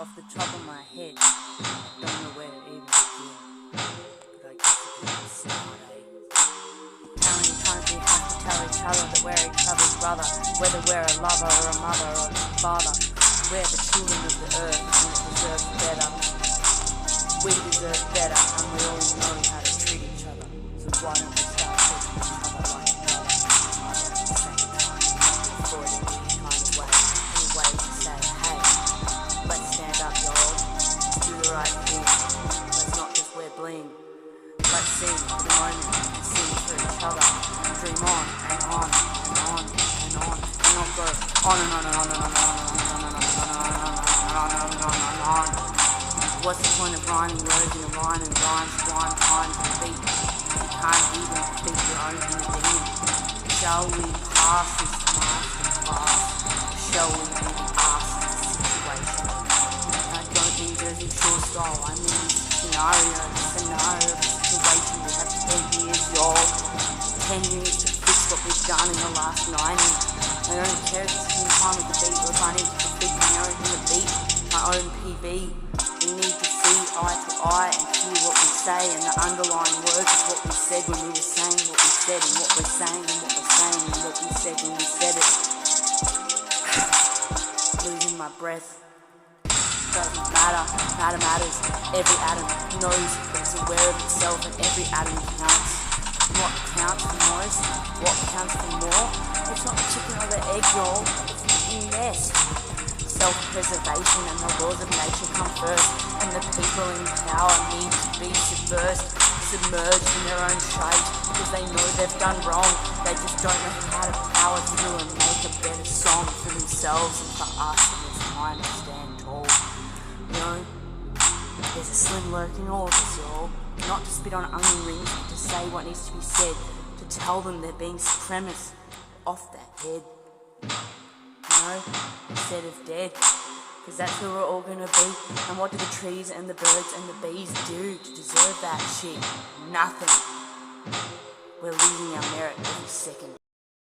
off the top of my head. Don't know where to even begin, but I guess it can be start, eh? How many times we have to tell each other that we're each other's brother, whether we're a lover or a mother or a father. We're the children of the earth and it deserves better. We deserve better and we all know how to treat each other. So why don't we start treating each other like brother and mother at the same time? For it in any kind of way. In a way to say, hey, let's stand up, y'all. Let's do the right thing. Let's not just wear bling. Let's sing for the moment and sing for each other. And dream on and on and on and on. And not go on and on and on and on and on and on and on and on and on and on and on. What's the point of rhyming words in a rhyme and rhymes blind time to beat? You can't even defeat your own inner demon. Shall we pass this master class? Or shall we be asked the situation? I don't mean Jersey Shore style, I mean the scenario of the situation. We have 10 years, y'all. 10 years to fix what we've done in the last 90. I don't care if it's in time with the beat or if I need to defeat my own inner beat, my own PV. We need to see eye to eye and hear what we say, and the underlying words is what we said when we were saying what we said, and what we're saying and what we're saying and what we said when we said it. Losing my breath. Doesn't matter. Matter matters. Every atom knows it's aware of itself and every atom counts. What counts for most? What counts for more? It's not the chicken or the egg, y'all. It's the nest. Self-preservation and the laws of nature come first, and the people in power need to be submerged in their own shade, because they know they've done wrong. They just don't know how to power through and make a better song for themselves and for us, and it's time to stand tall. You know, there's a slim lurking all of us, y'all. Not to spit on onion rings, but to say what needs to be said, to tell them they're being supremacist off their head. Instead of dead, because that's who we're all gonna be. And what do the trees and the birds and the bees do to deserve that shit? Nothing. We're losing our merit every second.